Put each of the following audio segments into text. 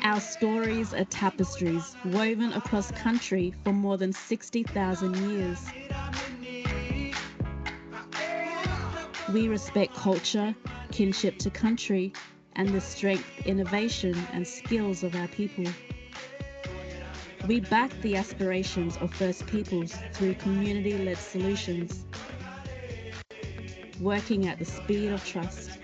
Our stories are tapestries woven across country for more than 60,000 years. We respect culture, kinship to country, and the strength, innovation, and skills of our people. We back the aspirations of First Peoples through community-led solutions, working at the speed of trust.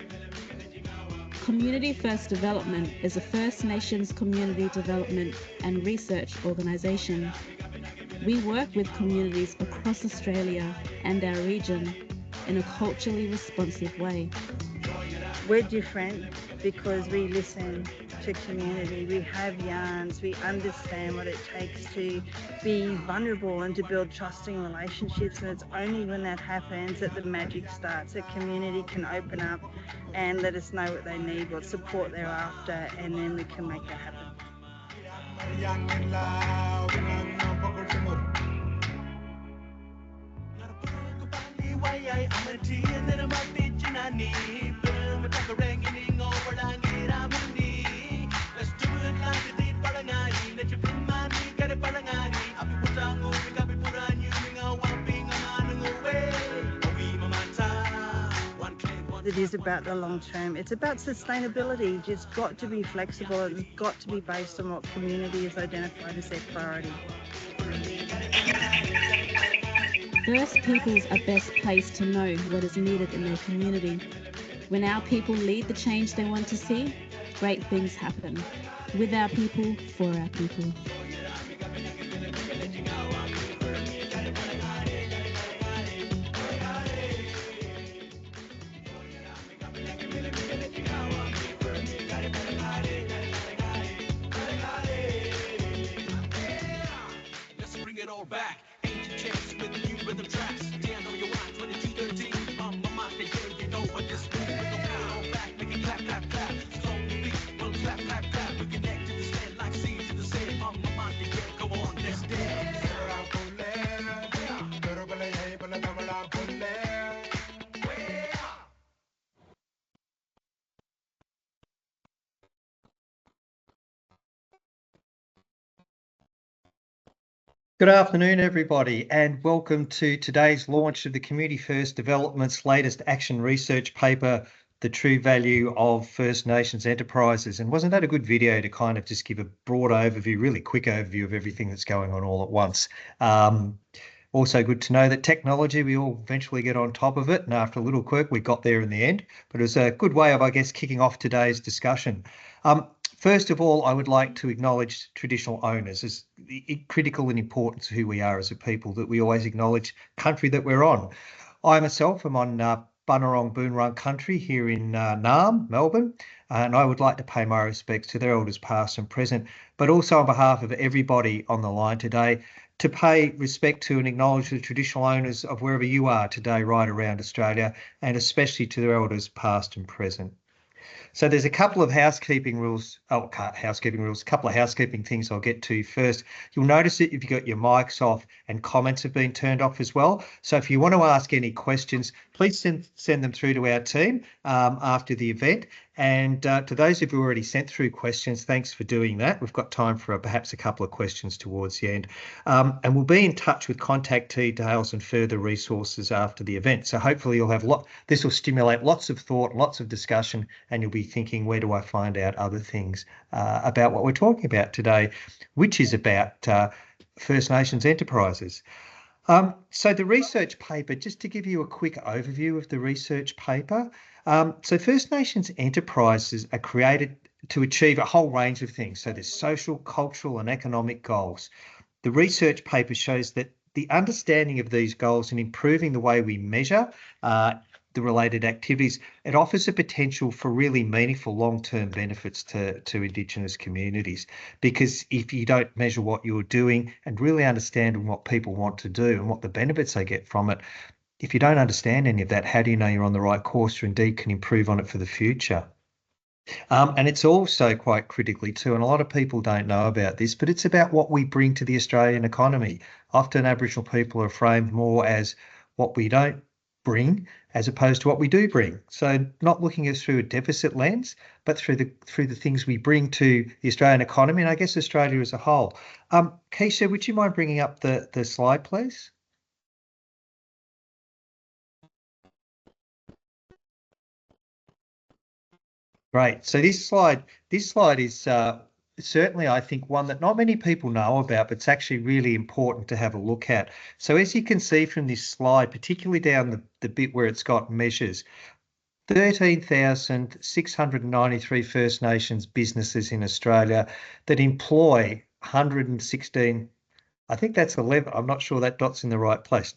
Community First Development is a First Nations community development and research organisation. We work with communities across Australia and our region in a culturally responsive way. We're different because we listen to community, we have yarns, we understand what it takes to be vulnerable and to build trusting relationships, and it's only when that happens that the magic starts. A community can open up and let us know what they need, what support they're after, and then we can make that happen. It is about the long term. It's about sustainability. Just got to be flexible. It's got to be based on what community has identified as their priority. First Peoples are best placed to know what is needed in their community. When our people lead the change they want to see, great things happen. With our people, for our people. Let's bring it all back. Ancient chants with the new rhythm tracks. Down on your mind, 2213. My mind, you know what this means. Bring it all back, make it clap, clap, clap. Slowly beat, well, clap, clap, clap. We connect to the stand like seeds to the sand. My mind, go on, let's dance. Good afternoon, everybody, and welcome to today's launch of the Community First Development's latest action research paper, The True Value of First Nations Enterprises. And wasn't that a good video to kind of just give a broad overview, really quick overview of everything that's going on all at once? Also good to know that technology, we all eventually get on top of it, and after a little quirk, we got there in the end. But it was a good way of, I guess, kicking off today's discussion. First of all, I would like to acknowledge traditional owners as critical and important to who we are as a people, that we always acknowledge country that we're on. I myself am on Bunurong Boonwurrung country here in Naarm, Melbourne, and I would like to pay my respects to their elders past and present, but also on behalf of everybody on the line today, to pay respect to and acknowledge the traditional owners of wherever you are today right around Australia, and especially to their elders past and present. So there's a couple of housekeeping things I'll get to first. You'll notice that if you've got your mics off and comments have been turned off as well. So if you want to ask any questions, please send them through to our team after the event. And to those of you who already sent through questions, thanks for doing that. We've got time for perhaps a couple of questions towards the end. And we'll be in touch with contact details and further resources after the event. So hopefully you'll have this will stimulate lots of thought, lots of discussion, and you'll be thinking, where do I find out other things about what we're talking about today, which is about First Nations enterprises. So the research paper, just to give you a quick overview of the research paper. So First Nations enterprises are created to achieve a whole range of things. So there's social, cultural and economic goals. The research paper shows that the understanding of these goals and improving the way we measure the related activities, it offers a potential for really meaningful long-term benefits to Indigenous communities. Because if you don't measure what you're doing and really understand what people want to do and what the benefits they get from it, if you don't understand any of that, how do you know you're on the right course or indeed can improve on it for the future? And it's also quite critically too, and a lot of people don't know about this, but it's about what we bring to the Australian economy. Often Aboriginal people are framed more as what we don't bring as opposed to what we do bring. So not looking at it through a deficit lens, but through the things we bring to the Australian economy and I guess Australia as a whole. Keisha, would you mind bringing up the slide, please? Great. So this slide is certainly, I think, one that not many people know about, but it's actually really important to have a look at. So as you can see from this slide, particularly down the bit where it's got measures, 13,693 First Nations businesses in Australia that employ 116. I think that's 11. I'm not sure that dot's in the right place.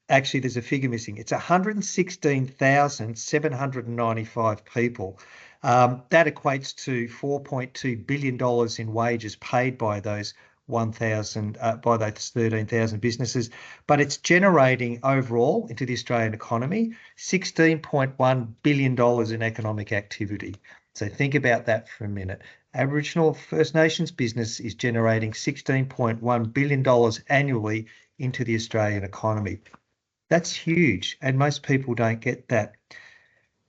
Actually, there's a figure missing. It's 116,795 people. That equates to $4.2 billion in wages paid by those 13,000 businesses, but it's generating overall into the Australian economy $16.1 billion in economic activity. So think about that for a minute. Aboriginal First Nations business is generating $16.1 billion annually into the Australian economy. That's huge, and most people don't get that.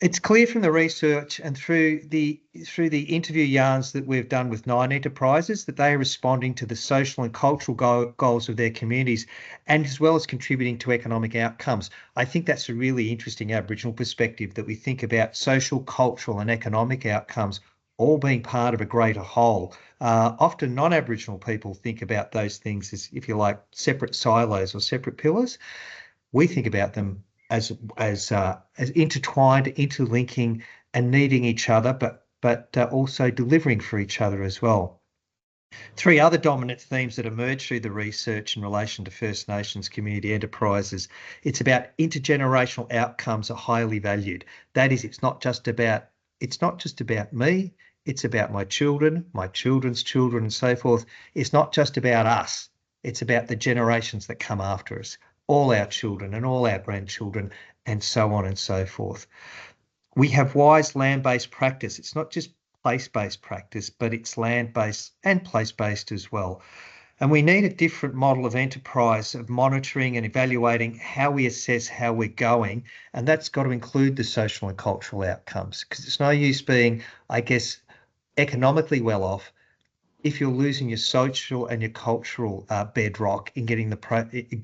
It's clear from the research and through the interview yarns that we've done with 9 enterprises that they are responding to the social and cultural goals of their communities, and as well as contributing to economic outcomes. I think that's a really interesting Aboriginal perspective, that we think about social, cultural and economic outcomes all being part of a greater whole. Often non-Aboriginal people think about those things as, if you like, separate silos or separate pillars. We think about them as intertwined, interlinking, and needing each other, but also delivering for each other as well. 3 other dominant themes that emerge through the research in relation to First Nations community enterprises. It's about intergenerational outcomes are highly valued. That is, it's not just about me. It's about my children, my children's children, and so forth. It's not just about us. It's about the generations that come after us, all our children and all our grandchildren, and so on and so forth. We have wise land-based practice. It's not just place-based practice, but it's land-based and place-based as well. And we need a different model of enterprise, of monitoring and evaluating how we assess how we're going. And that's got to include the social and cultural outcomes, because it's no use being, I guess, economically well off if you're losing your social and your cultural bedrock in getting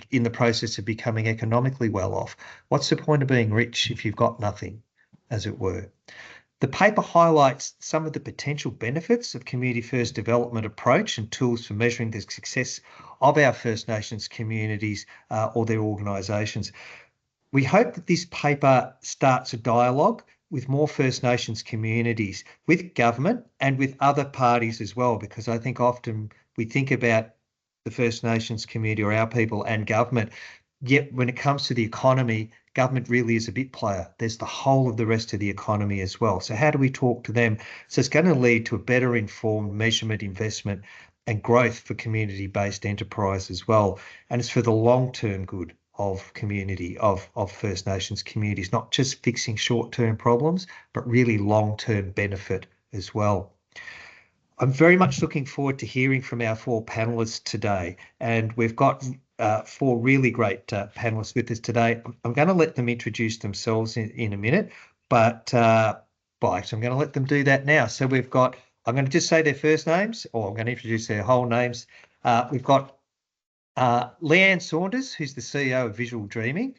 in the process of becoming economically well off. What's the point of being rich if you've got nothing, as it were? The paper highlights some of the potential benefits of community first development approach and tools for measuring the success of our First Nations communities or their organisations. We hope that this paper starts a dialogue with more First Nations communities, with government and with other parties as well, because I think often we think about the First Nations community or our people and government, yet when it comes to the economy, government really is a bit player. There's the whole of the rest of the economy as well. So how do we talk to them? So it's going to lead to a better informed measurement, investment and growth for community-based enterprise as well. And it's for the long-term good of community, of First Nations communities, not just fixing short-term problems, but really long-term benefit as well. I'm very much looking forward to hearing from our 4 panelists today, and we've got 4 really great panelists with us today. I'm going to let them introduce themselves in a minute, but I'm going to let them do that now. So I'm going to just say their first names, or I'm going to introduce their whole names. We've got Leanne Saunders, who's the CEO of Visual Dreaming.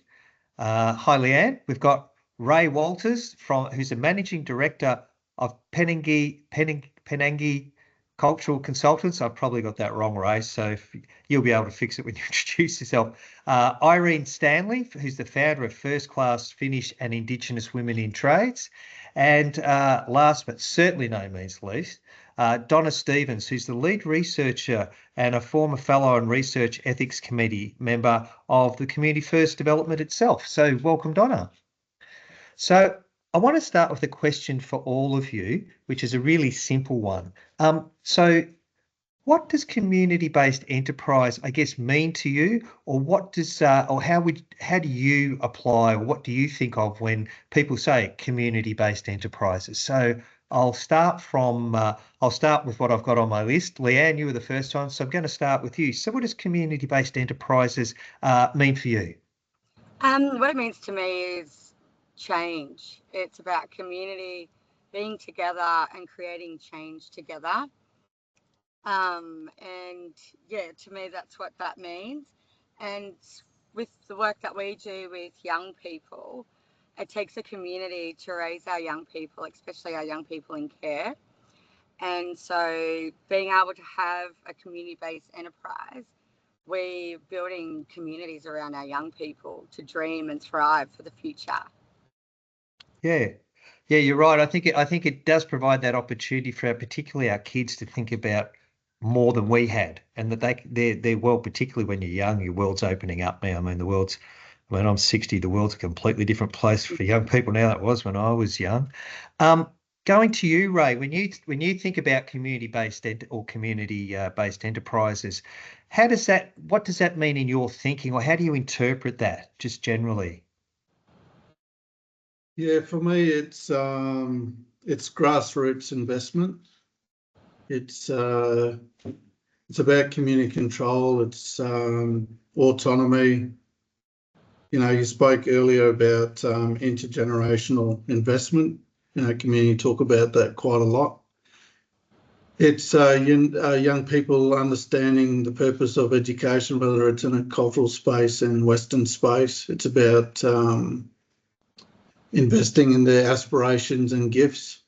Hi, Leanne. We've got Ray Walters, who's the Managing Director of Penangi Cultural Consultants. I've probably got that wrong, Ray, so you'll be able to fix it when you introduce yourself. Irene Stanley, who's the founder of First Class Finnish and Indigenous Women in Trades. And last but certainly no means least, Donna Stevens, who's the lead researcher and a former fellow and research ethics committee member of the Community First Development itself. So welcome, Donna. So I want to start with a question for all of you, which is a really simple one. So what does community-based enterprise, I guess, mean to you, or what does, or how do you apply, or what do you think of when people say community-based enterprises? So I'll start with what I've got on my list. Leanne, you were the first one, so I'm going to start with you. So what does community-based enterprises mean for you? What it means to me is change. It's about community being together and creating change together. And yeah, to me, that's what that means. And with the work that we do with young people, it takes a community to raise our young people, especially our young people in care. And so being able to have a community-based enterprise, we're building communities around our young people to dream and thrive for the future. Yeah. Yeah, you're right. I think it does provide that opportunity for particularly our kids to think about more than we had, and that their world, particularly when you're young, your world's opening up now. I mean, when I'm 60, the world's a completely different place for young people now than it was when I was young. Going to you, Ray, when you think about community-based community-based enterprises, what does that mean in your thinking, or how do you interpret that just generally? Yeah, for me, it's grassroots investment. It's about community control. It's autonomy. You know, you spoke earlier about intergenerational investment. You know, community talk about that quite a lot. It's young people understanding the purpose of education, whether it's in a cultural space and Western space. It's about investing in their aspirations and gifts.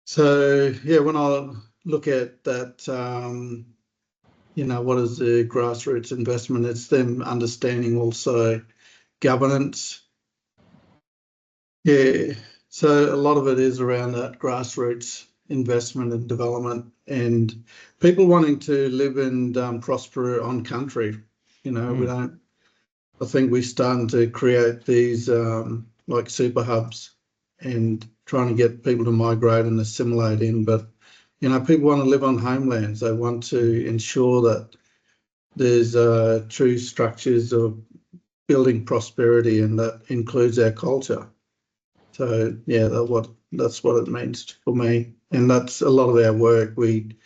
So yeah, when I look at that, you know, what is the grassroots investment? It's them understanding also governance. Yeah, so a lot of it is around that grassroots investment and development, and people wanting to live and prosper on country. You know, we don't. I think we're starting to create these like super hubs and trying to get people to migrate and assimilate in. But, you know, people want to live on homelands. They want to ensure that there's true structures of building prosperity, and that includes our culture. So, yeah, that's what it means for me. And that's a lot of our work. We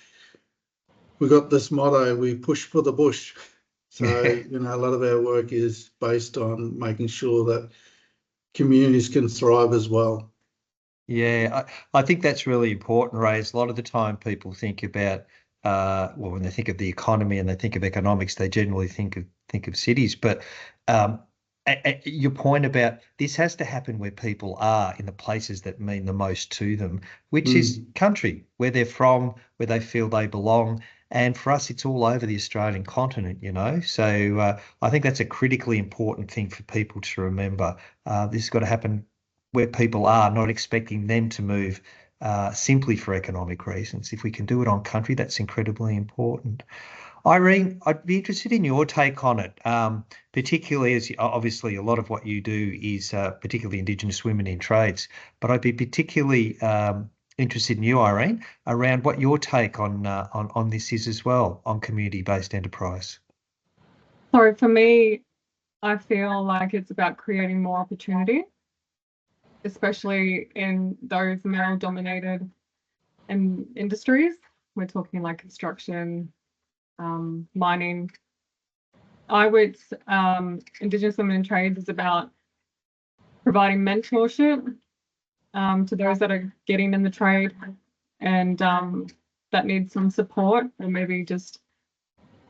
got this motto, we push for the bush. So, you know, a lot of our work is based on making sure that communities can thrive as well. Yeah, I think that's really important, Ray. A lot of the time people think about, when they think of the economy and they think of economics, they generally think of cities. But your point about this has to happen where people are, in the places that mean the most to them, which is country, where they're from, where they feel they belong. And for us, it's all over the Australian continent, you know. So I think that's a critically important thing for people to remember. This has got to happen where people are, not expecting them to move simply for economic reasons. If we can do it on country, that's incredibly important. Irene, I'd be interested in your take on it, particularly as obviously a lot of what you do is particularly Indigenous women in trades, but I'd be particularly interested in you, Irene, around what your take on this is as well, on community-based enterprise. So for me, I feel like it's about creating more opportunity, especially in those male-dominated industries. We're talking like construction, mining. Indigenous Women in Trades is about providing mentorship to those that are getting in the trade and that need some support, or maybe just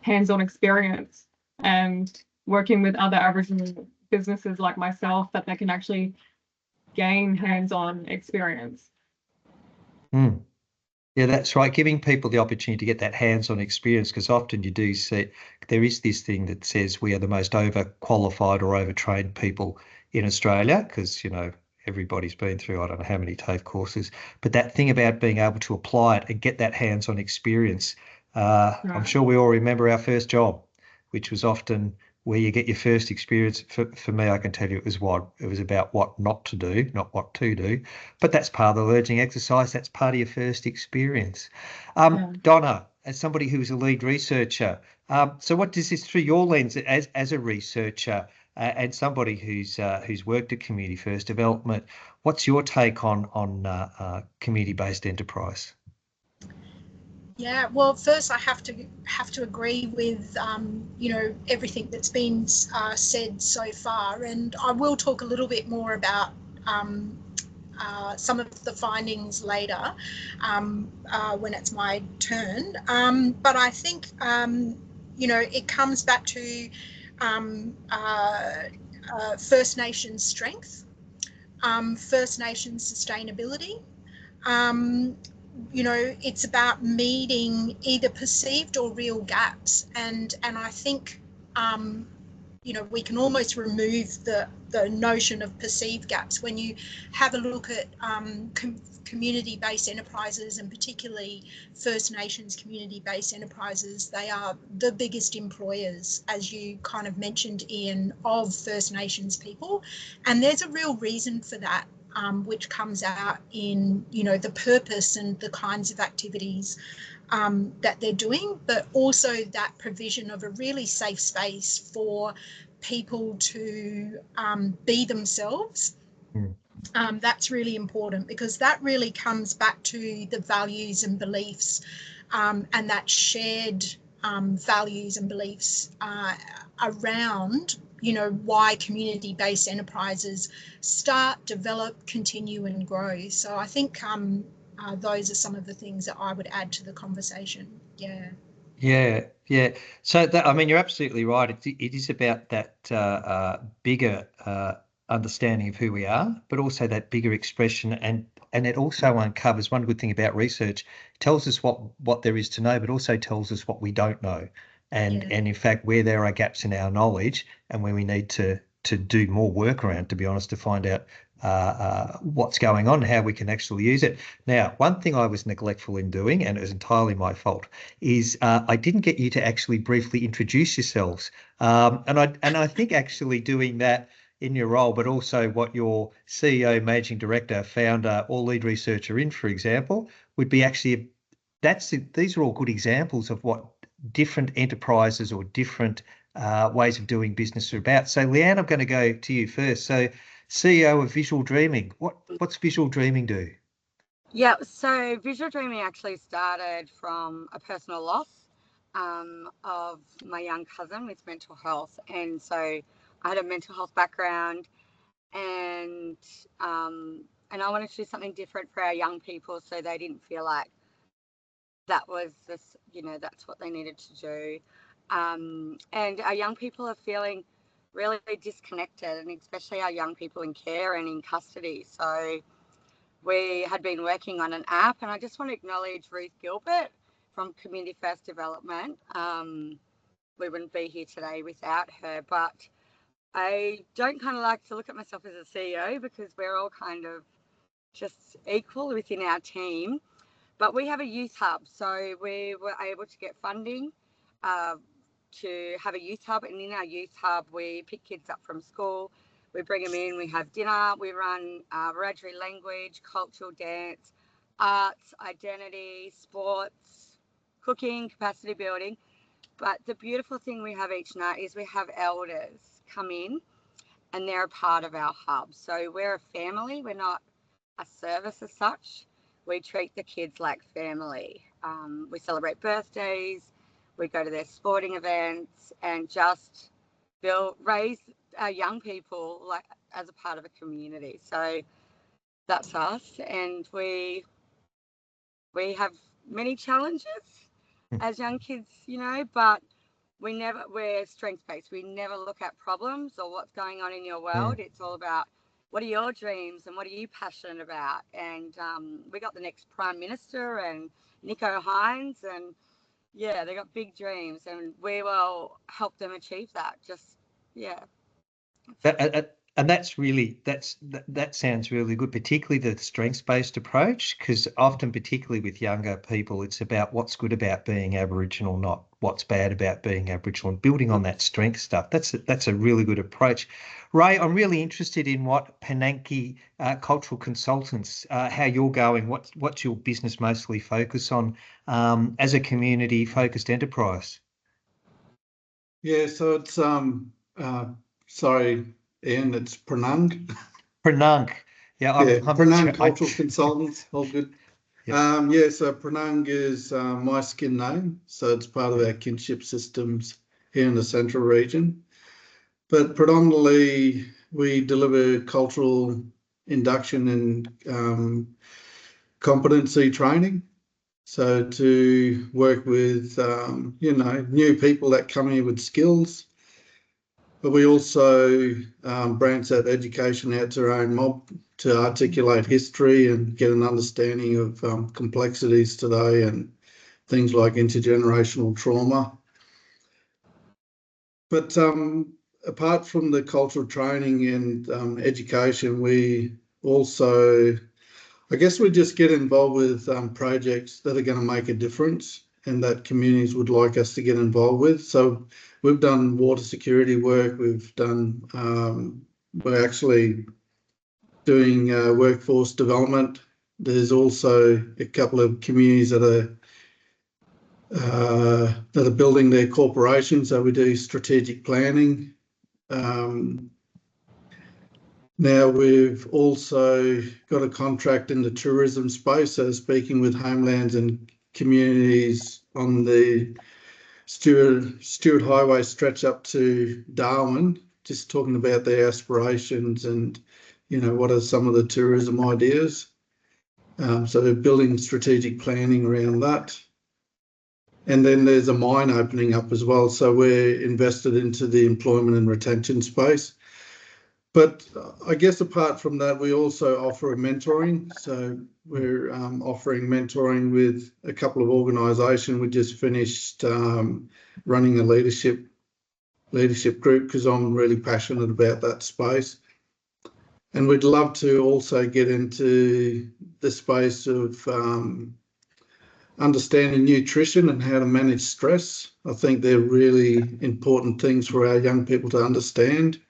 hands-on experience, and working with other Aboriginal businesses like myself that they can actually gain hands-on experience. Yeah, that's right. Giving people the opportunity to get that hands-on experience, because often you do see there is this thing that says we are the most overqualified or overtrained people in Australia, because, you know, everybody's been through, I don't know how many TAFE courses, but that thing about being able to apply it and get that hands-on experience, I'm sure we all remember our first job, which was often where you get your first experience. For me, I can tell you it was about what not to do, not what to do. But that's part of the learning exercise. That's part of your first experience. Donna, as somebody who's a lead researcher, so what does this, through your lens as a researcher, and somebody who's worked at community first development, what's your take on community-based enterprise? Yeah, well, first I have to agree with everything that's been said so far, and I will talk a little bit more about some of the findings later when it's my turn. But I think it comes back to First Nations strength, First Nations sustainability. It's about meeting either perceived or real gaps, and I think we can almost remove the notion of perceived gaps when you have a look at community-based enterprises, and particularly First Nations community-based enterprises. They are the biggest employers, as you kind of mentioned, Ian, of First Nations people, and there's a real reason for that. Which comes out in, the purpose and the kinds of activities that they're doing, but also that provision of a really safe space for people to be themselves. That's really important, because that really comes back to the values and beliefs and that shared values and beliefs around why community-based enterprises start, develop, continue and grow. So I think those are some of the things that I would add to the conversation. Yeah. So you're absolutely right. It is about that bigger understanding of who we are, but also that bigger expression, and it also uncovers, one good thing about research, it tells us what there is to know, but also tells us what we don't know. And in fact, where there are gaps in our knowledge and where we need to do more work around, to be honest, to find out what's going on, how we can actually use it. Now, one thing I was neglectful in doing, and it was entirely my fault, is I didn't get you to actually briefly introduce yourselves. And I think actually doing that in your role, but also what your CEO, managing director, founder, or lead researcher in, for example, would be actually, these are all good examples of what different enterprises or different ways of doing business are about. So Leanne, I'm going to go to you first. So CEO of Visual Dreaming, what's Visual Dreaming do? Yeah, so Visual Dreaming actually started from a personal loss of my young cousin with mental health. And so I had a mental health background, and I wanted to do something different for our young people, so they didn't feel like that was this, that's what they needed to do. And our young people are feeling really disconnected, and especially our young people in care and in custody. So we had been working on an app, and I just want to acknowledge Ruth Gilbert from Community First Development. We wouldn't be here today without her, but I don't kind of like to look at myself as a CEO, because we're all kind of just equal within our team. But we have a youth hub, so we were able to get funding to have a youth hub, and in our youth hub we pick kids up from school, we bring them in, we have dinner, we run Wiradjuri language, cultural dance, arts, identity, sports, cooking, capacity building. But the beautiful thing we have each night is we have elders come in, and they're a part of our hub. So we're a family, we're not a service as such. We treat the kids like family. We celebrate birthdays, we go to their sporting events, and just raise our young people like as a part of a community. So that's us, and we have many challenges as young kids, but we're strengths-based. We never look at problems or what's going on in your world. It's all about what are your dreams and what are you passionate about. And we got the next Prime Minister and Nico Hines, and they got big dreams, and we will help them achieve that. And that sounds really good, particularly the strengths-based approach, because often, particularly with younger people, it's about what's good about being Aboriginal, not what's bad about being Aboriginal, and building on that strength stuff. That's a really good approach. Ray, I'm really interested in what Penanki Cultural Consultants, how you're going, what's your business mostly focus on as a community-focused enterprise? Yeah, so it's sorry, Ian, it's Pranang. Pranang. Yeah, Pranang Cultural Consultants, all good. Yep. So Pranang is my skin name, so it's part of our kinship systems here in the Central region. But predominantly, we deliver cultural induction and competency training. So to work with, new people that come in with skills, but we also branch that education out to our own mob to articulate history and get an understanding of complexities today and things like intergenerational trauma. But apart from the cultural training and education, we also, I guess, we just get involved with projects that are going to make a difference and that communities would like us to get involved with. So we've done water security work. We've done, we're actually doing workforce development. There's also a couple of communities that are building their corporations. So we do strategic planning. Now we've also got a contract in the tourism space, so speaking with homelands and communities on the Stewart Highway stretch up to Darwin, just talking about their aspirations and, what are some of the tourism ideas. So they're building strategic planning around that. And then there's a mine opening up as well. So we're invested into the employment and retention space. But I guess apart from that, we also offer mentoring. So we're offering mentoring with a couple of organisations. We just finished running a leadership group because I'm really passionate about that space. And we'd love to also get into the space of understanding nutrition and how to manage stress. I think they're really important things for our young people to understand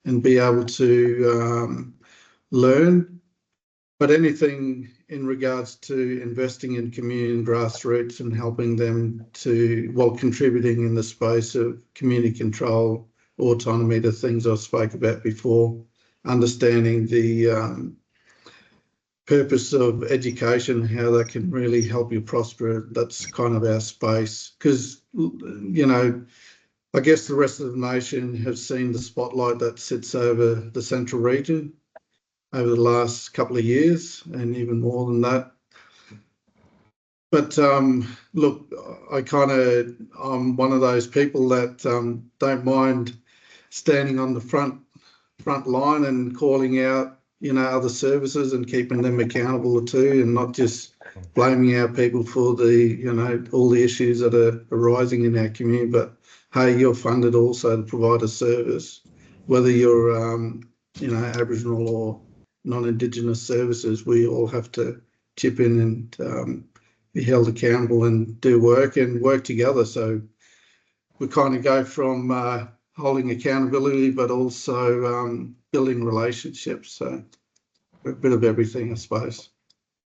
and be able to learn. But anything in regards to investing in community and grassroots and helping them to, while contributing in the space of community control, autonomy, the things I spoke about before, understanding the purpose of education, how that can really help you prosper. That's kind of our space. Because, I guess the rest of the nation has seen the spotlight that sits over the Central region over the last couple of years and even more than that. But look, I'm one of those people that don't mind standing on the front line and calling out, other services and keeping them accountable too, and not just blaming our people for the, all the issues that are arising in our community. But hey, you're funded also to provide a service, whether you're, Aboriginal or non-Indigenous services. We all have to chip in and be held accountable and do work together. So we kind of go from holding accountability, but also building relationships. So a bit of everything, I suppose.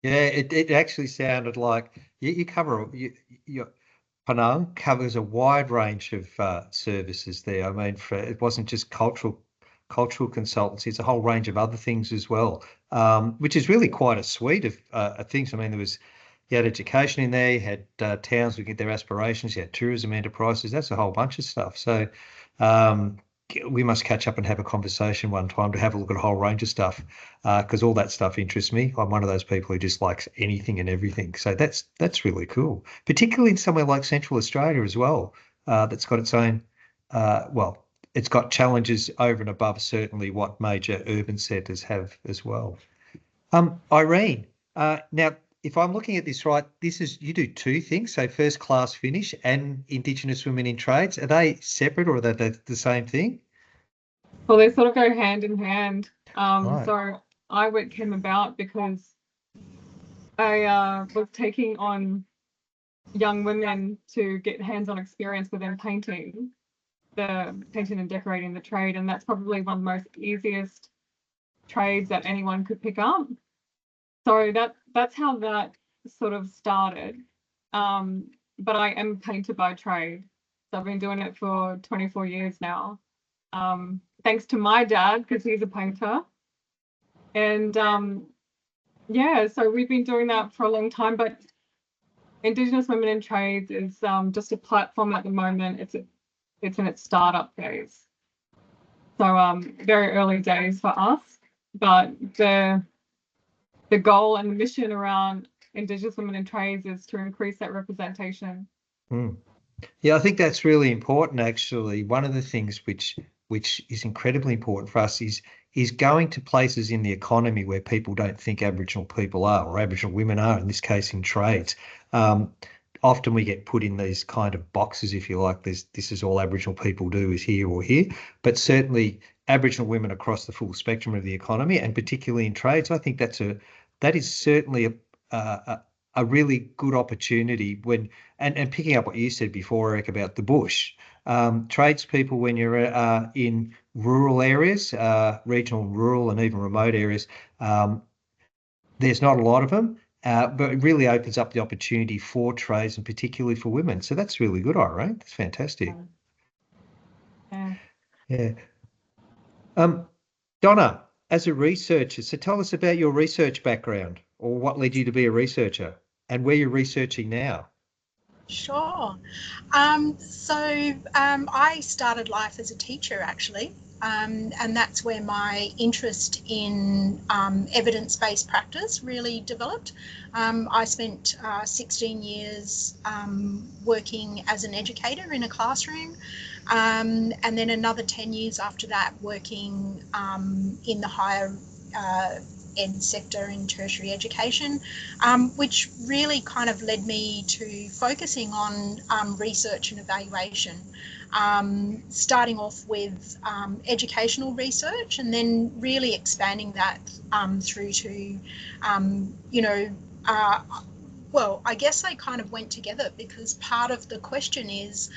Yeah, it actually sounded like you cover your Penang covers a wide range of services there. I mean, it wasn't just cultural consultancy; it's a whole range of other things as well, which is really quite a suite of things. I mean, you had education in there, you had towns looking at their aspirations, you had tourism enterprises. That's a whole bunch of stuff. So we must catch up and have a conversation one time to have a look at a whole range of stuff, because all that stuff interests me. I'm one of those people who just likes anything and everything. So that's really cool, particularly in somewhere like Central Australia as well. That's got its own, it's got challenges over and above certainly what major urban centres have as well. Irene, now, if I'm looking at this right, you do two things. So first class finish and Indigenous women in trades. Are they separate or are they the same thing? Well, they sort of go hand in hand. Right. So iWork came about because I was taking on young women to get hands-on experience within painting and decorating the trade, and that's probably one of the most easiest trades that anyone could pick up. So that's how that sort of started. But I am a painter by trade. So I've been doing it for 24 years now. thanks to my dad, because he's a painter. And yeah, so we've been doing that for a long time, but Indigenous Women in Trades is just a platform at the moment. It's in its startup phase. So very early days for us, but the goal and the mission around Indigenous Women in Trades is to increase that representation. Yeah, I think that's really important, actually. One of the things which is incredibly important for us is going to places in the economy where people don't think Aboriginal people are, or Aboriginal women are, in this case in trades. Often we get put in these kind of boxes, if you like. This is all Aboriginal people do, is here or here. But certainly Aboriginal women across the full spectrum of the economy, and particularly in trades, I think that is certainly a really good opportunity when, and picking up what you said before, Eric, about the bush. Tradespeople, when you're in rural areas, regional, rural, and even remote areas, there's not a lot of them, but it really opens up the opportunity for trades and particularly for women. So that's really good, Irene. That's fantastic. Yeah. Donna, as a researcher, so tell us about your research background, or what led you to be a researcher and where you're researching now. Sure. So I started life as a teacher, actually, and that's where my interest in evidence-based practice really developed. I spent 16 years working as an educator in a classroom, and then another 10 years after that working in the higher ed sector in tertiary education, which really kind of led me to focusing on research and evaluation, starting off with educational research and then really expanding that through to, well, I guess they kind of went together, because part of the question is,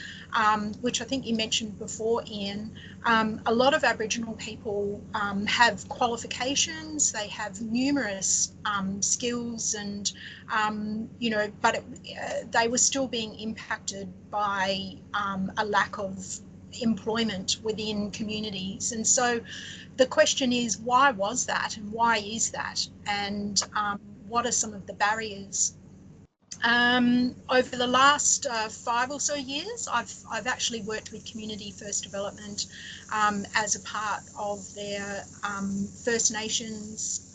which I think you mentioned before, Ian, a lot of Aboriginal people have qualifications, they have numerous skills, and, but they were still being impacted by a lack of employment within communities. And so the question is, why was that, and why is that, and what are some of the barriers? Over the last 5 or so years, I've actually worked with Community First Development as a part of their First Nations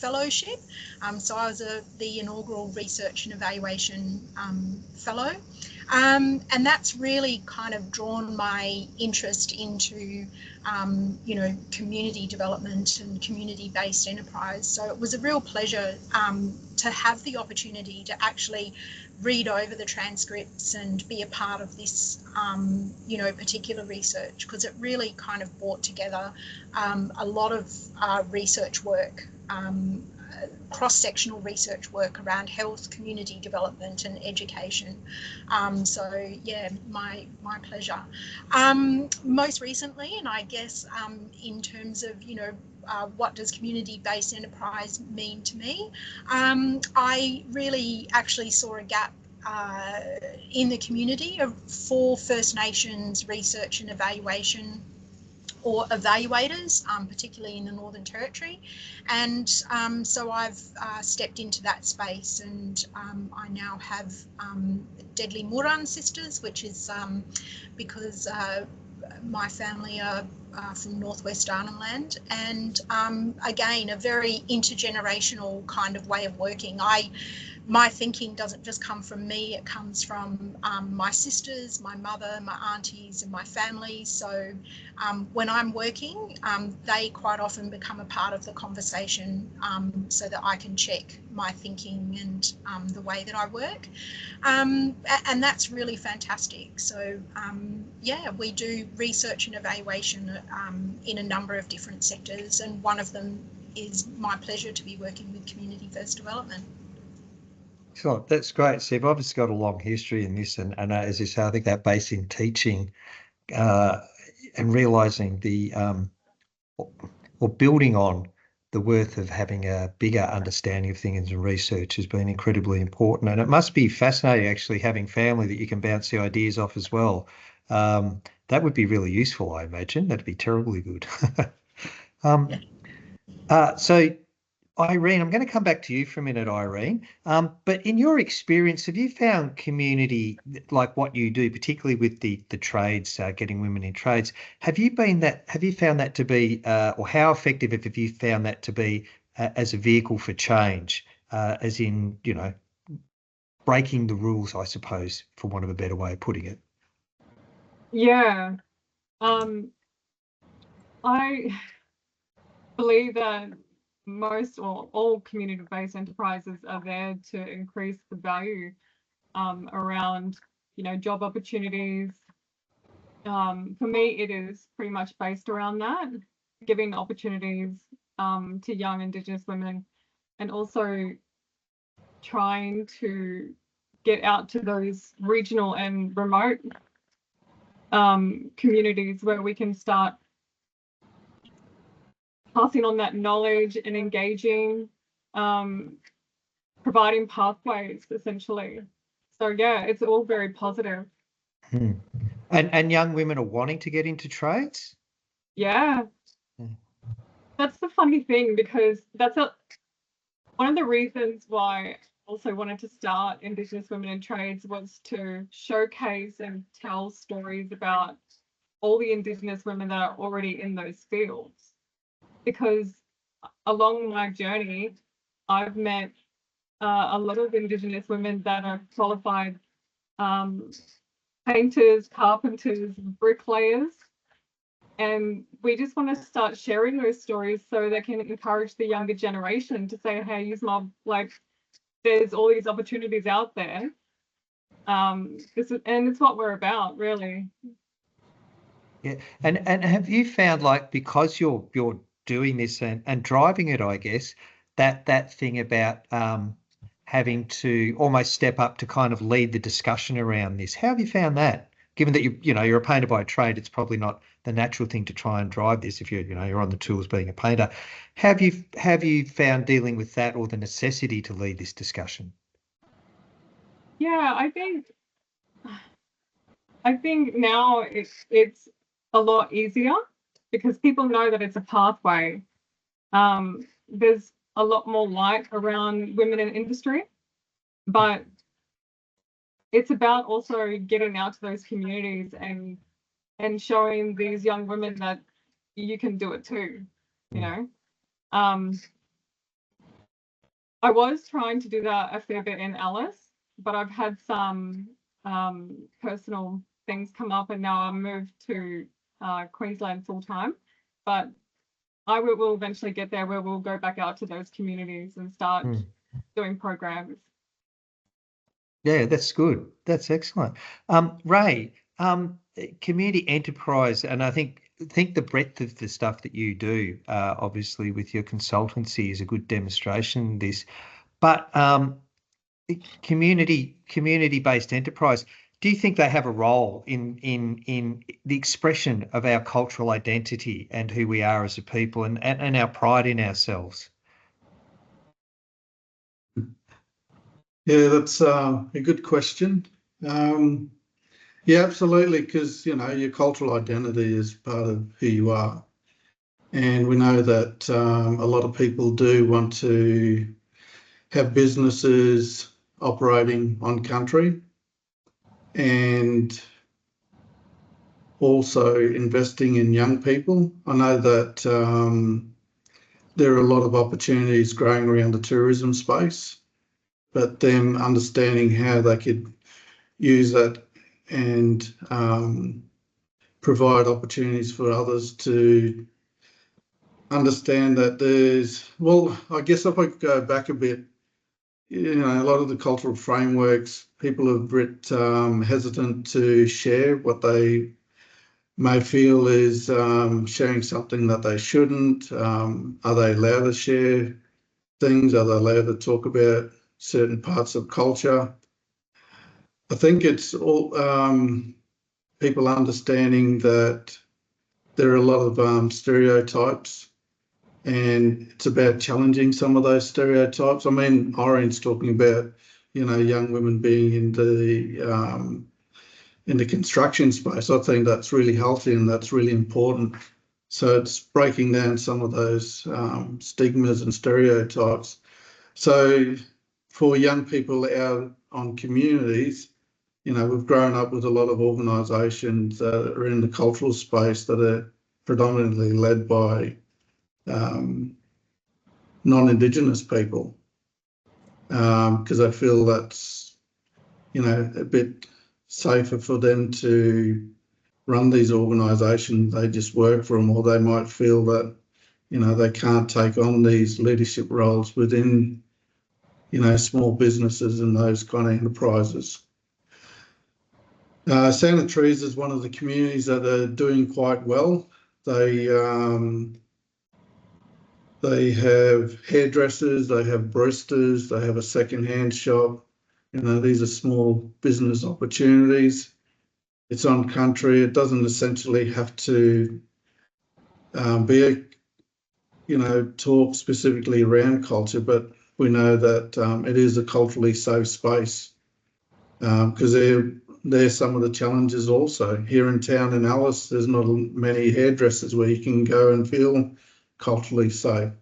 fellowship. So I was the inaugural Research and Evaluation Fellow. And that's really kind of drawn my interest into, community development and community-based enterprise. So it was a real pleasure to have the opportunity to actually read over the transcripts and be a part of this, particular research, because it really kind of brought together a lot of research work, cross-sectional research work around health, community development and education. So yeah, my pleasure. Most recently, and I guess in terms of, what does community-based enterprise mean to me? I really actually saw a gap in the community for First Nations research and evaluation, or evaluators, particularly in the Northern Territory. And so I've stepped into that space, and I now have Deadly Muran Sisters, which is because my family are from Northwest Arnhem Land, and again, a very intergenerational kind of way of working. My thinking doesn't just come from me, it comes from my sisters, my mother, my aunties and my family. So when I'm working, they quite often become a part of the conversation, so that I can check my thinking and the way that I work. And that's really fantastic. So yeah, we do research and evaluation in a number of different sectors, and one of them is my pleasure to be working with Community First Development. Excellent. That's great, Seb. I've obviously got a long history in this, and as you say, I think that base in teaching and realising the, or building on the worth of having a bigger understanding of things and research has been incredibly important. And it must be fascinating actually having family that you can bounce the ideas off as well. That would be really useful, I imagine. That'd be terribly good. So Irene, I'm going to come back to you for a minute, Irene. But in your experience, have you found community like what you do, particularly with the trades, getting women in trades? Have you found that to be, or how effective have you found that to be as a vehicle for change, as in, breaking the rules, I suppose, for want of a better way of putting it? Yeah. I believe that most or all community-based enterprises are there to increase the value around, job opportunities. For me, it is pretty much based around that, giving opportunities to young Indigenous women, and also trying to get out to those regional and remote communities where we can start passing on that knowledge and engaging, providing pathways essentially. So yeah, it's all very positive. And young women are wanting to get into trades? Yeah. That's the funny thing, because that's one of the reasons why I also wanted to start Indigenous Women in Trades, was to showcase and tell stories about all the Indigenous women that are already in those fields. Because along my journey, I've met a lot of Indigenous women that are qualified painters, carpenters, bricklayers. And we just want to start sharing those stories so they can encourage the younger generation to say, hey, use my, there's all these opportunities out there. And it's what we're about, really. Yeah. And have you found, because you're doing this and driving it, I guess, that thing about having to almost step up to kind of lead the discussion around this? How have you found that? Given that you're a painter by trade, it's probably not the natural thing to try and drive this if you're on the tools being a painter. Have you found dealing with that, or the necessity to lead this discussion? Yeah, I think now it's a lot easier, because people know that it's a pathway. There's a lot more light around women in industry, but it's about also getting out to those communities and showing these young women that you can do it too, I was trying to do that a fair bit in Alice, but I've had some personal things come up, and now I'm moved to Queensland full time. But I will eventually get there, where we'll go back out to those communities and start doing programs. Yeah, that's good. That's excellent. Ray, community enterprise, and I think the breadth of the stuff that you do, obviously with your consultancy, is a good demonstration of this. But community-based enterprise, do you think they have a role in the expression of our cultural identity and who we are as a people, and our pride in ourselves? Yeah, that's a good question. Yeah, absolutely, because your cultural identity is part of who you are, and we know that a lot of people do want to have businesses operating on country, and also investing in young people. I know that there are a lot of opportunities growing around the tourism space, but them understanding how they could use that and provide opportunities for others to understand that I guess if I go back a bit, a lot of the cultural frameworks, people are a bit hesitant to share what they may feel is sharing something that they shouldn't. Are they allowed to share things? Are they allowed to talk about certain parts of culture? I think it's all people understanding that there are a lot of stereotypes, and it's about challenging some of those stereotypes. I mean, Irene's talking about, young women being in the in the construction space. I think that's really healthy and that's really important. So it's breaking down some of those stigmas and stereotypes. So for young people out on communities, we've grown up with a lot of organisations that are in the cultural space that are predominantly led by non-Indigenous people, because I feel that's, a bit safer for them to run these organisations. They just work for them, or they might feel that, they can't take on these leadership roles within, small businesses and those kind of enterprises. Santa Teresa is one of the communities that are doing quite well. They have hairdressers, they have baristas, they have a second-hand shop. These are small business opportunities. It's on country. It doesn't essentially have to be talk specifically around culture, but we know that it is a culturally safe space, because there's some of the challenges also. Here in town in Alice, there's not many hairdressers where you can go and feel culturally safe.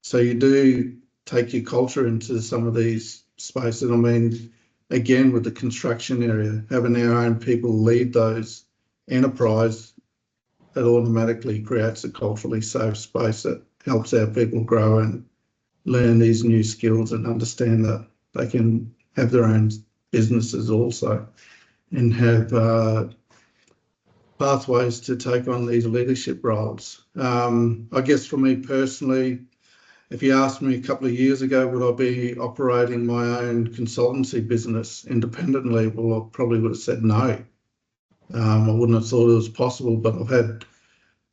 So you do take your culture into some of these spaces. I mean, again, with the construction area, having our own people lead those enterprise, that automatically creates a culturally safe space that helps our people grow and learn these new skills and understand that they can have their own businesses also and have pathways to take on these leadership roles. I guess for me personally, if you asked me a couple of years ago, would I be operating my own consultancy business independently? Well, I probably would have said no. I wouldn't have thought it was possible, but I've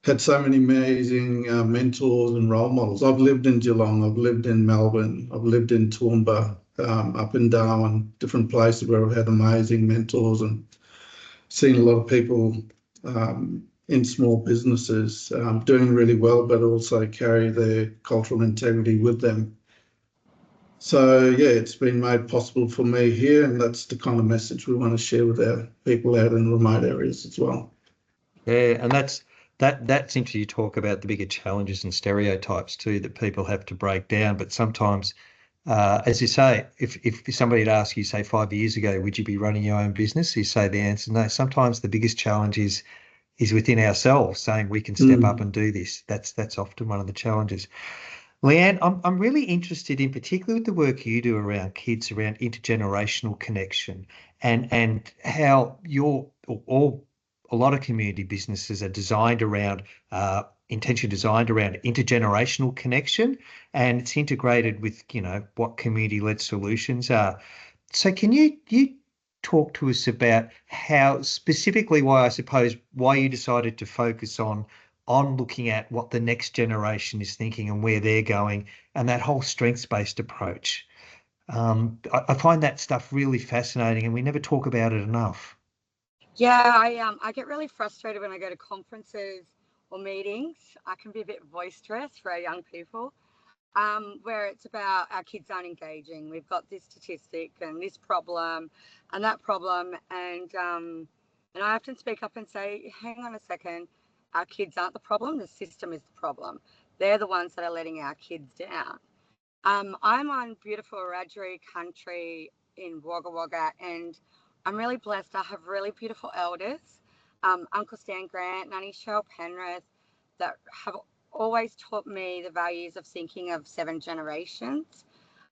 had so many amazing mentors and role models. I've lived in Geelong, I've lived in Melbourne, I've lived in Toowoomba, up in Darwin, different places where I've had amazing mentors and seen a lot of people in small businesses doing really well, but also carry their cultural integrity with them. So yeah, it's been made possible for me here, and that's the kind of message we want to share with our people out in remote areas as well. Yeah, and that's interesting. You talk about the bigger challenges and stereotypes too that people have to break down. But sometimes, as you say, if somebody had asked you, say 5 years ago, would you be running your own business? You say the answer no. Sometimes the biggest challenge is within ourselves, saying we can step up and do this. That's often one of the challenges. Leanne, I'm really interested in particularly with the work you do around kids, around intergenerational connection, and how a lot of community businesses are designed around designed around intergenerational connection, and it's integrated with what community-led solutions are. So can you talk to us about how specifically why you decided to focus on looking at what the next generation is thinking and where they're going, and that whole strengths-based approach. I find that stuff really fascinating, and we never talk about it enough. Yeah, I get really frustrated when I go to conferences or meetings. I can be a bit boisterous for our young people, where it's about our kids aren't engaging. We've got this statistic and this problem and that problem, and I often speak up and say, hang on a second, our kids aren't the problem. The system is the problem. They're the ones that are letting our kids down. I'm on beautiful Wiradjuri country in Wagga Wagga, and I'm really blessed. I have really beautiful elders, Uncle Stan Grant, Nanny Cheryl Penrith, that have always taught me the values of thinking of 7 generations,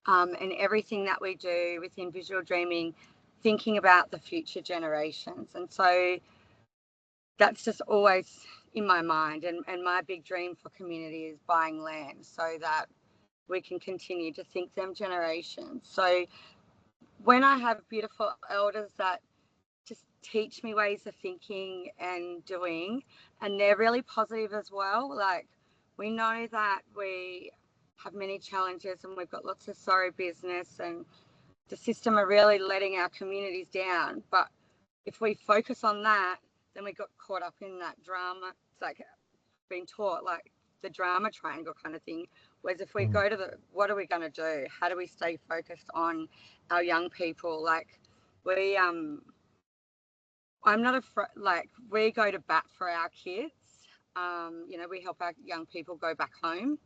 and everything that we do within visual dreaming, thinking about the future generations. And so that's just always in my mind. And my big dream for community is buying land so that we can continue to think them generations. So when I have beautiful elders that just teach me ways of thinking and doing, and they're really positive as well. Like, we know that we have many challenges and we've got lots of sorry business, and the system are really letting our communities down. But if we focus on that, then we got caught up in that drama. It's like being taught like the drama triangle kind of thing. Whereas if we go to what are we going to do? How do we stay focused on our young people? Like, I'm not afraid, like, we go to bat for our kids. You know, we help our young people go back home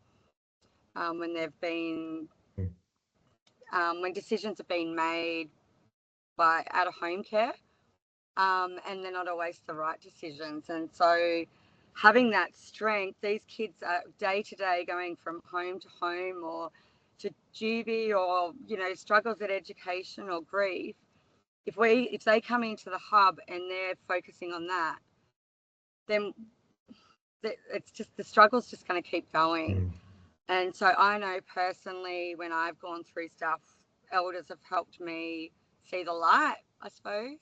when they've been, when decisions have been made by out of home care, and they're not always the right decisions. And so having that strength, these kids are day to day going from home to home or to juvie or, you know, struggles at education or grief. If they come into the hub and they're focusing on that, then it's just, the struggle's just going to keep going. And so I know personally, when I've gone through stuff, elders have helped me see the light, I suppose,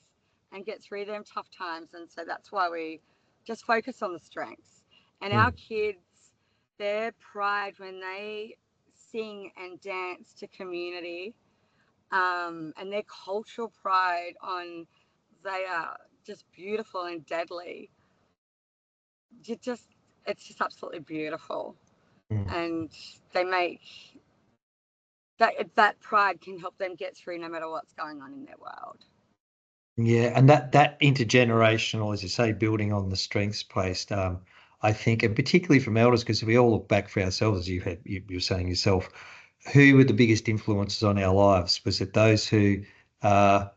and get through them tough times. And so that's why we just focus on the strengths. And our kids, their pride when they sing and dance to community, and their cultural pride on, they are just beautiful and deadly. It's just absolutely beautiful. And they make that pride can help them get through no matter what's going on in their world. Yeah, and that intergenerational, as you say, building on the strengths placed, I think, and particularly from elders, because if we all look back for ourselves, as you were saying yourself, who were the biggest influences on our lives? Was it those who I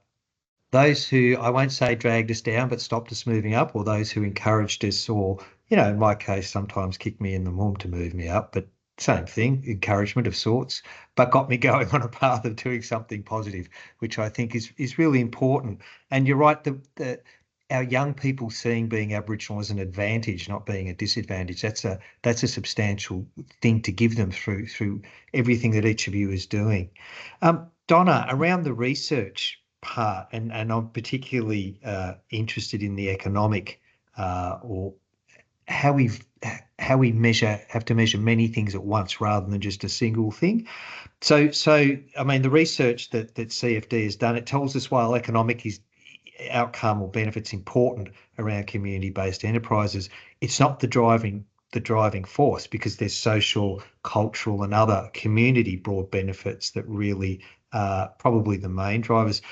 won't say dragged us down, but stopped us moving up, or those who encouraged us, or, you know, in my case, sometimes kicked me in the mum to move me up, but same thing, encouragement of sorts, but got me going on a path of doing something positive, which I think is really important. And you're right, our young people seeing being Aboriginal as an advantage, not being a disadvantage, that's a substantial thing to give them through everything that each of you is doing. Donna, around the research part, and I'm particularly interested in the economic or how we have to measure many things at once rather than just a single thing. So I mean, the research that CFD has done, it tells us while economic outcome or benefits important around community-based enterprises, it's not the driving force, because there's social, cultural, and other community broad benefits that really are probably the main drivers.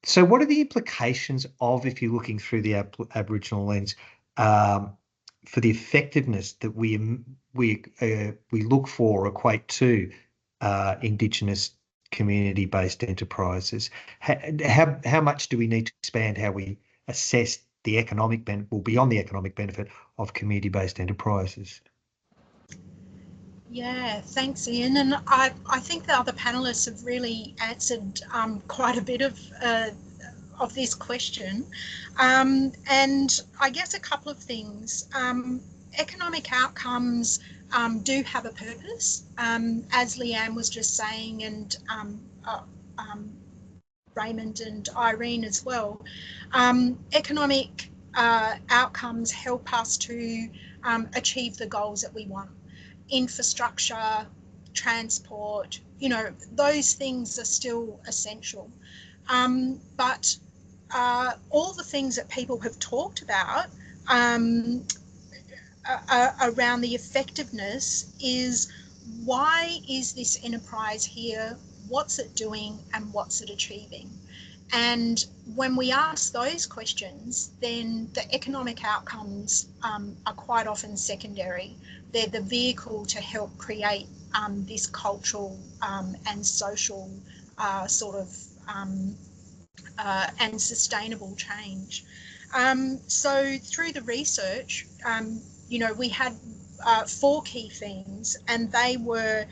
So what are the implications of, if you're looking through the Aboriginal lens, for the effectiveness that we look for or equate to Indigenous community-based enterprises? How much do we need to expand how we assess the economic benefit, well, beyond the economic benefit of community-based enterprises? Yeah, thanks, Ian. And I think the other panelists have really answered quite a bit of this question. And I guess a couple of things. Economic outcomes do have a purpose, as Leanne was just saying, and Raymond and Irene as well. Economic outcomes help us to achieve the goals that we want. Infrastructure, transport, you know, those things are still essential. But all the things that people have talked about around the effectiveness is, why is this enterprise here? What's it doing and what's it achieving? And when we ask those questions, then the economic outcomes are quite often secondary. They're the vehicle to help create this cultural and social sort of and sustainable change. So through the research, you know, we had 4 key themes, and they were,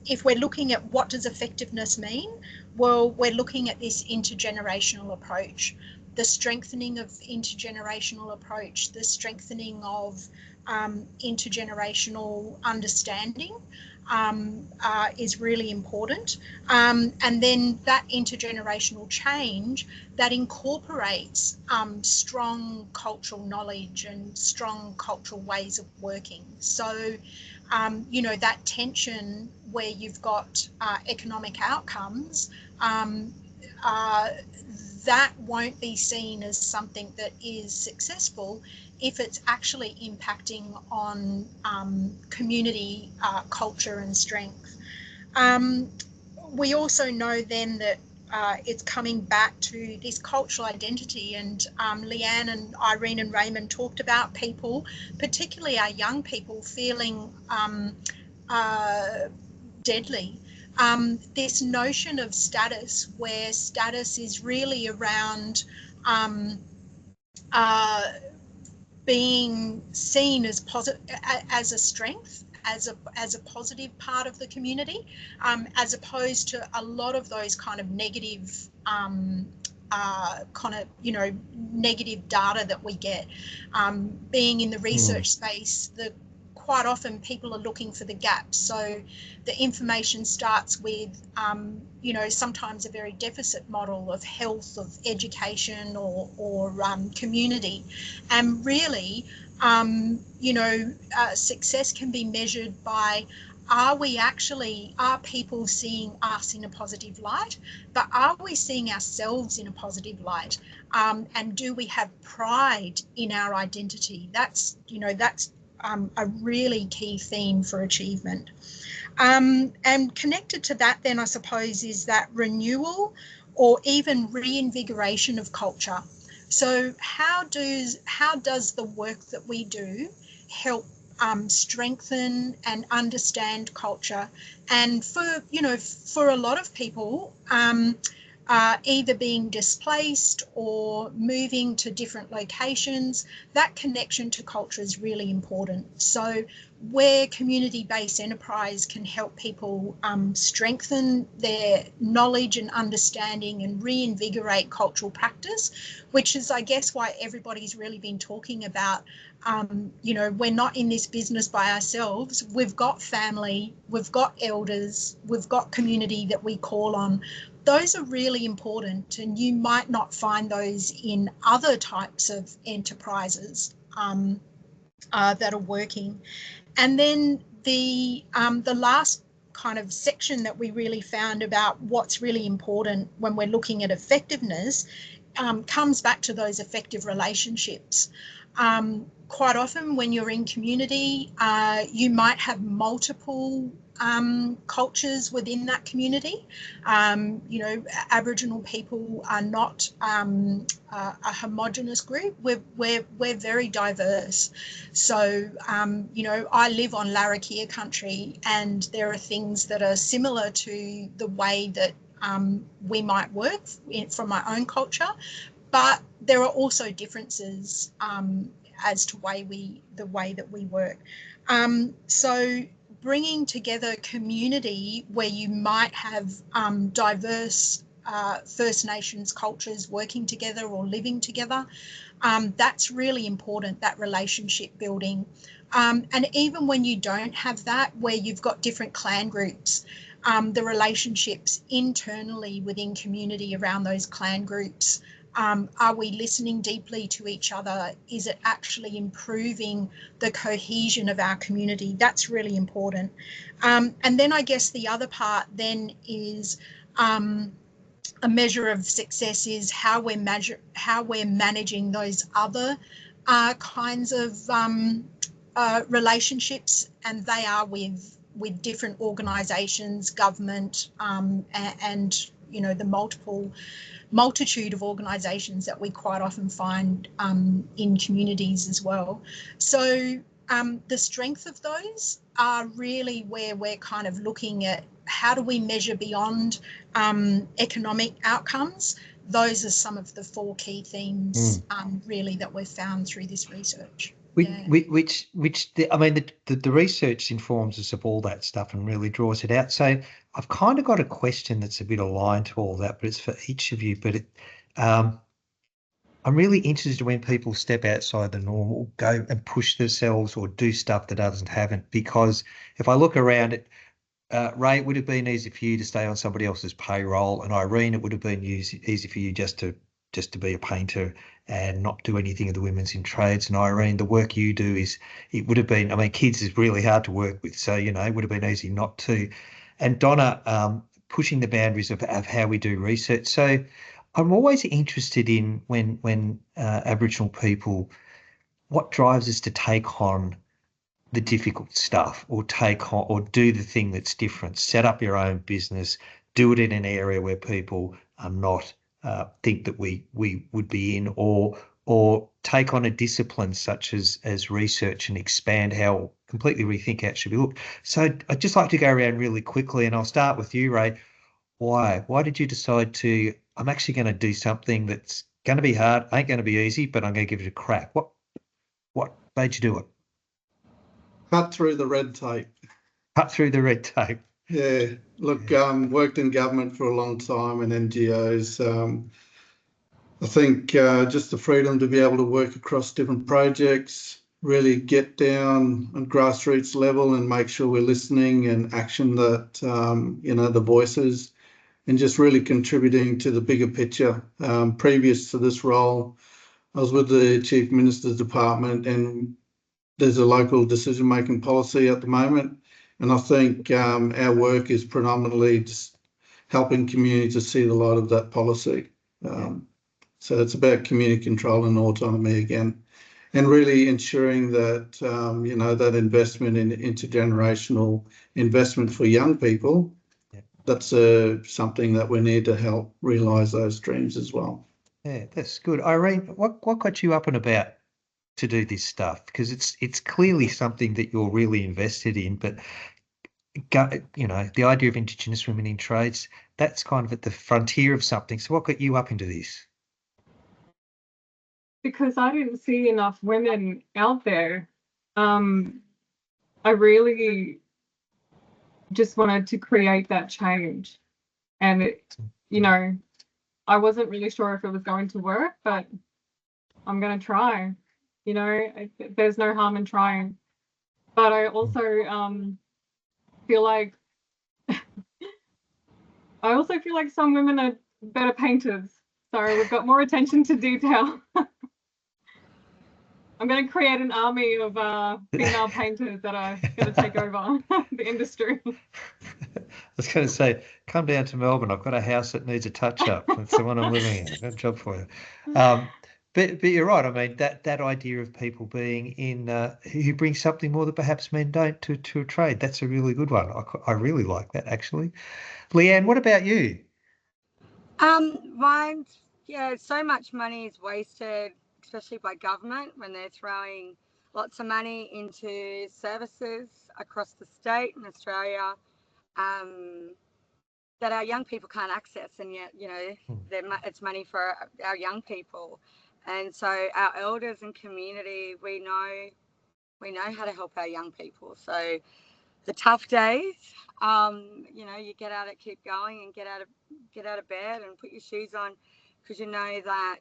if we're looking at what does effectiveness mean, well, we're looking at this intergenerational approach, the strengthening of intergenerational approach, the strengthening of intergenerational understanding is really important. And then that intergenerational change that incorporates strong cultural knowledge and strong cultural ways of working. So, you know, that tension where you've got economic outcomes, that won't be seen as something that is successful if it's actually impacting on culture and strength. We also know then that it's coming back to this cultural identity. And Leanne and Irene and Raymond talked about people, particularly our young people, feeling deadly. This notion of status, where status is really around being seen as as a strength, as a positive part of the community, as opposed to a lot of those kind of negative negative data that we get. Being in the research space, quite often people are looking for the gaps. So the information starts with, sometimes a very deficit model of health, of education, or community. And really, success can be measured by, are people seeing us in a positive light, but are we seeing ourselves in a positive light? And do we have pride in our identity? That's a really key theme for achievement. And connected to that then, I suppose, is that renewal or even reinvigoration of culture. So how does the work that we do help strengthen and understand culture? And for a lot of people, either being displaced or moving to different locations, that connection to culture is really important. So where community-based enterprise can help people strengthen their knowledge and understanding and reinvigorate cultural practice, which is, I guess, why everybody's really been talking about, we're not in this business by ourselves. We've got family, we've got elders, we've got community that we call on. Those are really important, and you might not find those in other types of enterprises that are working. And then the last kind of section that we really found about what's really important when we're looking at effectiveness comes back to those effective relationships. Quite often when you're in community, you might have multiple cultures within that community. Aboriginal people are not a homogenous group. We're very diverse. So, I live on Larrakia country, and there are things that are similar to the way that we might work from my own culture, but there are also differences as to the way that we work. So bringing together community where you might have diverse First Nations cultures working together or living together, that's really important, that relationship building. And even when you don't have that, where you've got different clan groups, the relationships internally within community around those clan groups, are we listening deeply to each other? Is it actually improving the cohesion of our community? That's really important. And then I guess the other part then is a measure of success is how we're managing those other kinds of relationships, and they are with different organisations, government, and the multitude of organisations that we quite often find in communities as well. So the strength of those are really where we're kind of looking at how do we measure beyond economic outcomes. Those are some of the 4 key themes really that we've found through this research. The research informs us of all that stuff and really draws it out. So I've kind of got a question that's a bit aligned to all that, but it's for each of you. But I'm really interested when people step outside the normal, go and push themselves or do stuff that others haven't. Because if I look around it, Ray, it would have been easy for you to stay on somebody else's payroll, and Irene, it would have been easy for you just to be a painter and not do anything of the women's in trades. And Irene, the work you do it would have been, kids is really hard to work with. So, it would have been easy not to. And Donna, pushing the boundaries of how we do research. So I'm always interested in when Aboriginal people, what drives us to take on the difficult stuff or do the thing that's different, set up your own business, do it in an area where people not think that we would be in, or take on a discipline such as research and expand how, completely rethink how it should be looked. So I'd just like to go around really quickly, and I'll start with you, Ray. Why did you decide to, I'm actually going to do something that's going to be hard, ain't going to be easy, but I'm going to give it a crack? What made you do it? Cut through the red tape. Cut through the red tape. Yeah, look, worked in government for a long time and NGOs. I think just the freedom to be able to work across different projects, really get down on grassroots level and make sure we're listening and action that, the voices, and just really contributing to the bigger picture. Previous to this role, I was with the Chief Minister's Department, and there's a local decision-making policy at the moment. And I think our work is predominantly just helping communities to see the light of that policy. So it's about community control and autonomy again, and really ensuring that, that investment in intergenerational investment for young people, that's something that we need to help realise those dreams as well. Yeah, that's good. Irene, what got you up and about to do this stuff? Because it's clearly something that you're really invested in, but the idea of Indigenous women in trades, that's kind of at the frontier of something. So what got you up into this? Because I didn't see enough women out there. I really just wanted to create that change, and I wasn't really sure if it was going to work, but I'm going to try. There's no harm in trying. But I also feel like some women are better painters, so we've got more attention to detail. I'm going to create an army of female painters that are going to take over the industry. I was going to say, come down to Melbourne. I've got a house that needs a touch-up. That's the one I'm living in. I've got a job for you. But you're right. I mean, that idea of people being in who bring something more that perhaps men don't to a trade, that's a really good one. I really like that, actually. Leanne, what about you? Mine's, so much money is wasted, especially by government, when they're throwing lots of money into services across the state and Australia that our young people can't access, and yet it's money for our young people. And so our elders and community, we know how to help our young people. So the tough days, you get out and keep going, and get out of bed and put your shoes on, because you know that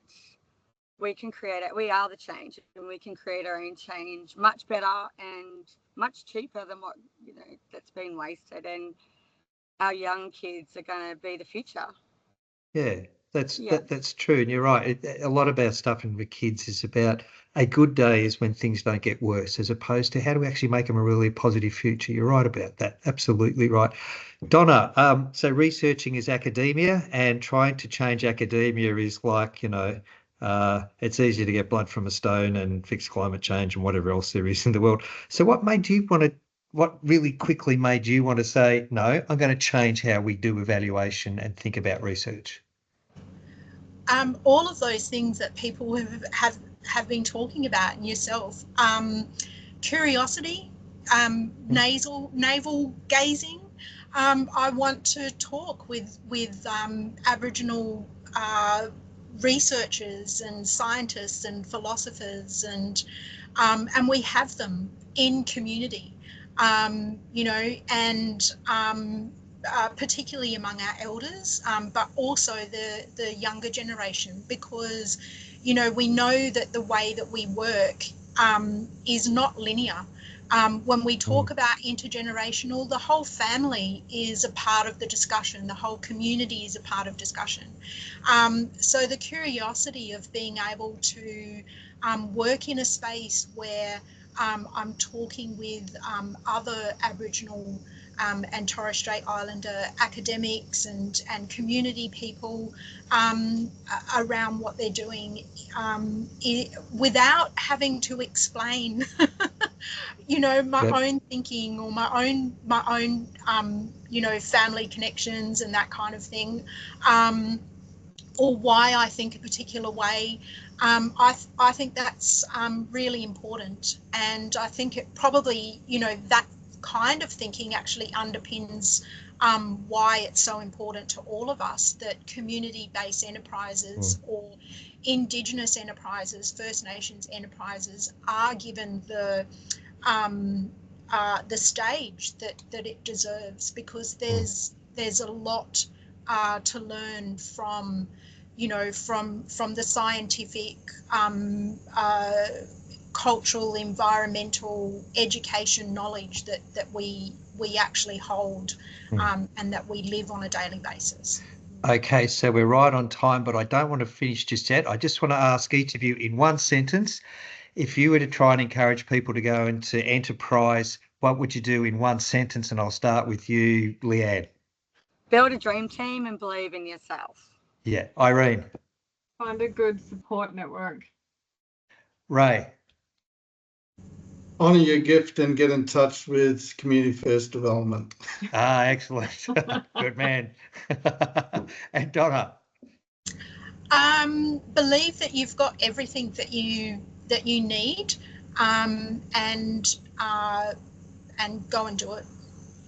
we can create it. We are the change, and we can create our own change much better and much cheaper than what that's been wasted. And our young kids are going to be the future. Yeah, that's true, and you're right. A lot of our stuff in the kids is about a good day is when things don't get worse, as opposed to how do we actually make them a really positive future. You're right about that. Absolutely right. Donna, so researching is academia, and trying to change academia is like, it's easy to get blood from a stone and fix climate change and whatever else there is in the world. So what really quickly made you want to say, no, I'm going to change how we do evaluation and think about research? All of those things that people have been talking about, and yourself, curiosity, navel gazing. I want to talk with Aboriginal researchers and scientists and philosophers, and we have them in community, particularly among our elders, but also the younger generation, because we know that the way that we work is not linear. When we talk about intergenerational, the whole family is a part of the discussion, the whole community is a part of discussion. So the curiosity of being able to work in a space where I'm talking with other Aboriginal and Torres Strait Islander academics and community people around what they're doing, without having to explain my own thinking or my own family connections and that kind of thing. why I think a particular way. I think that's really important, and I think it probably, that kind of thinking actually underpins why it's so important to all of us that community-based enterprises or Indigenous enterprises, First Nations enterprises are given the stage that it deserves, because there's a lot to learn from, from the scientific, cultural, environmental, education knowledge that we actually hold, and that we live on a daily basis. Okay, so we're right on time, but I don't want to finish just yet. I just want to ask each of you in one sentence, if you were to try and encourage people to go into enterprise, what would you do in one sentence? And I'll start with you, Leanne. Build a dream team and believe in yourself. Yeah, Irene. Find a good support network. Ray. Honour your gift and get in touch with Community First Development. Excellent. Good man. And Donna. Believe that you've got everything that you need, and go and do it.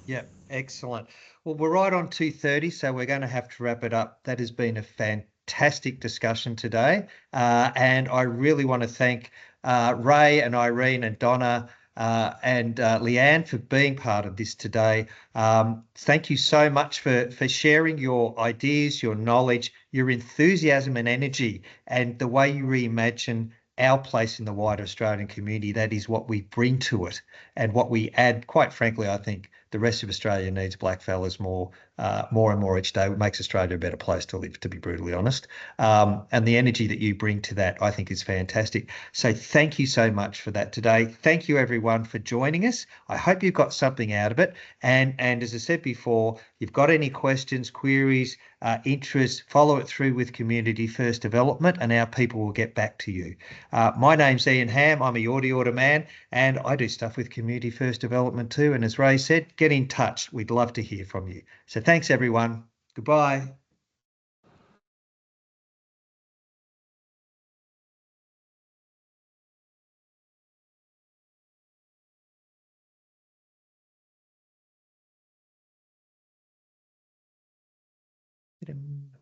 Yep, excellent. Well, we're right on 2:30, so we're going to have to wrap it up. That has been a fantastic discussion today, and I really want to thank Ray and Irene and Donna and Leanne for being part of this today. Thank you so much for sharing your ideas, your knowledge, your enthusiasm and energy, and the way you reimagine our place in the wider Australian community. That is what we bring to it and what we add. Quite frankly, I think the rest of Australia needs blackfellas more and more each day. It makes Australia a better place to live, to be brutally honest. And the energy that you bring to that, I think, is fantastic. So thank you so much for that today. Thank you, everyone, for joining us. I hope you've got something out of it. And as I said before, you've got any questions, queries, interests, follow it through with Community First Development, and our people will get back to you. My name's Ian Ham. I'm a Yorta Yorta man, and I do stuff with Community First Development too. And as Ray said, get in touch. We'd love to hear from you. So thanks, everyone. Goodbye.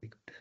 Be good.